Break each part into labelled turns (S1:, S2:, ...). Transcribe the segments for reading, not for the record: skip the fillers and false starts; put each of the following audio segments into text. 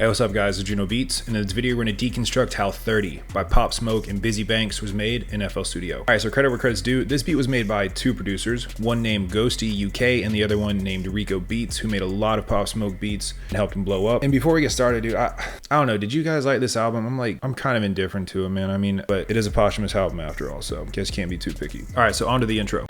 S1: Hey, what's up guys, it's Beatz, and in this video we're going to deconstruct how 30 by Pop Smoke and Bizzy Banks was made in FL Studio. Alright, so credit where credit's due. This beat was made by two producers, one named Ghosty UK and the other one named Rico Beatz, who made a lot of Pop Smoke beats and helped him blow up. And before we get started, dude, I don't know, did you guys like this album? I'm kind of indifferent to it, man. I mean, but it is a posthumous album after all, so guess can't be too picky. Alright, so on to the intro.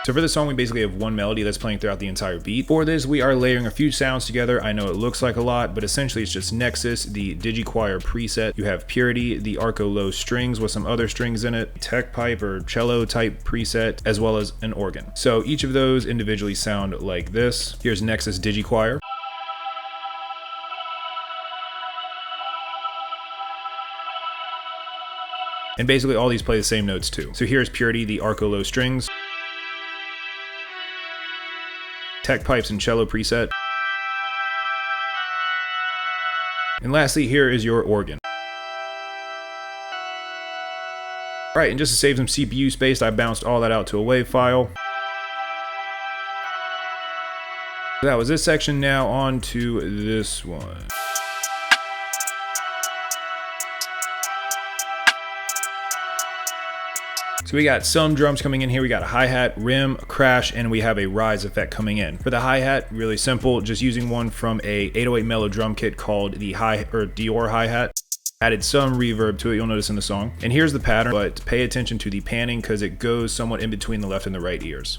S1: So for this song, we basically have one melody that's playing throughout the entire beat. For this, we are layering a few sounds together. I know it looks like a lot, but essentially it's just Nexus, the DigiChoir preset. You have Purity, the Arco low strings with some other strings in it, tech pipe or cello type preset, as well as an organ. So each of those individually sound like this. Here's Nexus DigiChoir. And basically all these play the same notes too. So here's Purity, the Arco low strings, tech pipes and cello preset. And lastly, here is your organ. Alright, and just to save some CPU space, I bounced all that out to a WAV file. That was this section. Now on to this one. So we got some drums coming in here. We got a hi-hat, rim, crash, and we have a rise effect coming in. For the hi-hat, really simple, just using one from a 808 mellow drum kit called the Dior hi-hat. Added some reverb to it, you'll notice in the song. And here's the pattern, but pay attention to the panning because it goes somewhat in between the left and the right ears.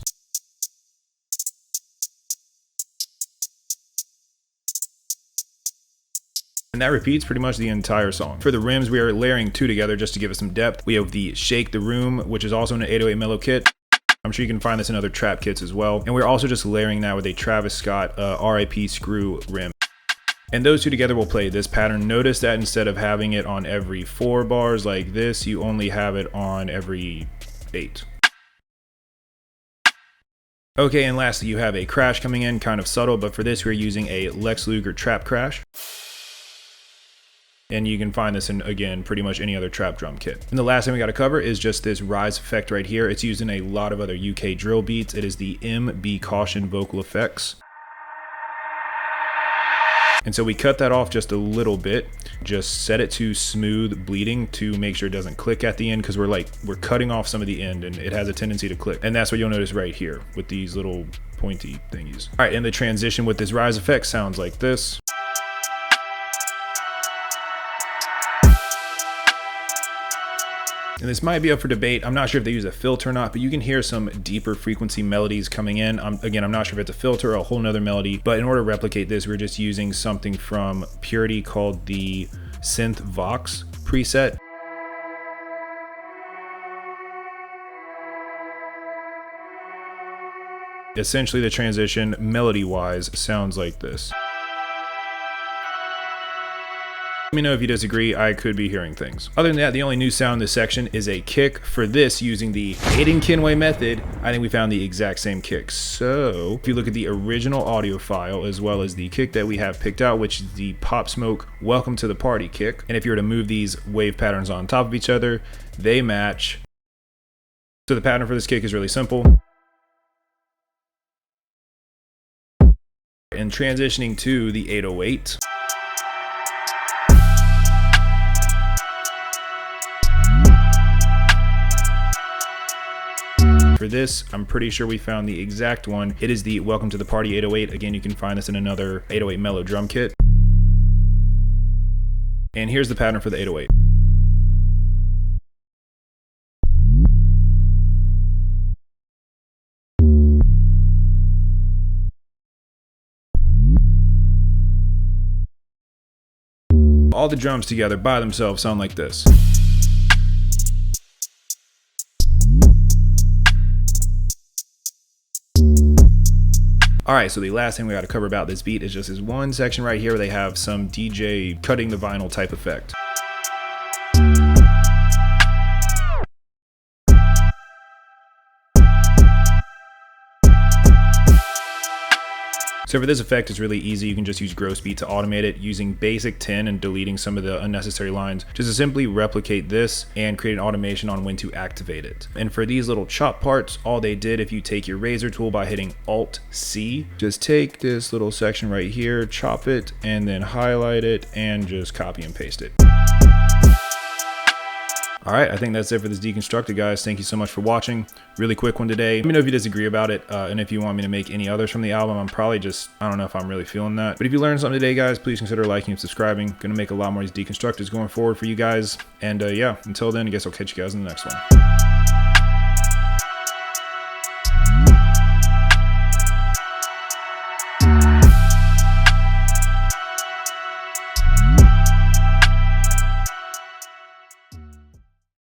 S1: And that repeats pretty much the entire song. For the rims, we are layering two together just to give it some depth. We have the Shake the Room, which is also in an 808 mellow kit. I'm sure you can find this in other trap kits as well. And we're also just layering that with a Travis Scott RIP screw rim. And those two together will play this pattern. Notice that instead of having it on every 4 bars like this, you only have it on every 8. Okay, and lastly, you have a crash coming in, kind of subtle, but for this we're using a Lex Luger trap crash. And you can find this in, again, pretty much any other trap drum kit. And the last thing we got to cover is just this rise effect right here. It's used in a lot of other UK drill beats. It is the MB Caution vocal effects. And so we cut that off just a little bit, just set it to smooth bleeding to make sure it doesn't click at the end, because we're cutting off some of the end and it has a tendency to click. And that's what you'll notice right here with these little pointy thingies. All right, and the transition with this rise effect sounds like this. And this might be up for debate. I'm not sure if they use a filter or not, but you can hear some deeper frequency melodies coming in. Again, I'm not sure if it's a filter or a whole nother melody, but in order to replicate this, we're just using something from Purity called the Synth Vox preset. Essentially, the transition melody-wise sounds like this. Let me know if you disagree, I could be hearing things. Other than that, the only new sound in this section is a kick. For this, using the Hayden Kenway method, I think we found the exact same kick. So if you look at the original audio file, as well as the kick that we have picked out, which is the Pop Smoke Welcome to the Party kick. And if you were to move these wave patterns on top of each other, they match. So the pattern for this kick is really simple. And transitioning to the 808. For this, I'm pretty sure we found the exact one. It is the Welcome to the Party 808. Again, you can find this in another 808 mellow drum kit. And here's the pattern for the 808. All the drums together by themselves sound like this. Alright, so the last thing we got to cover about this beat is just this one section right here where they have some DJ cutting the vinyl type effect. So for this effect, it's really easy. You can just use Ghosty to automate it using basic 10 and deleting some of the unnecessary lines, just to simply replicate this and create an automation on when to activate it. And for these little chop parts, all they did, if you take your razor tool by hitting Alt-C, just take this little section right here, chop it, and then highlight it, and just copy and paste it. All right, I think that's it for this Deconstructed, guys. Thank you so much for watching. Really quick one today. Let me know if you disagree about it, and if you want me to make any others from the album. I'm probably just, I don't know if I'm really feeling that. But if you learned something today, guys, please consider liking and subscribing. Gonna make a lot more of these Deconstructeds going forward for you guys. And yeah, until then, I guess I'll catch you guys in the next one.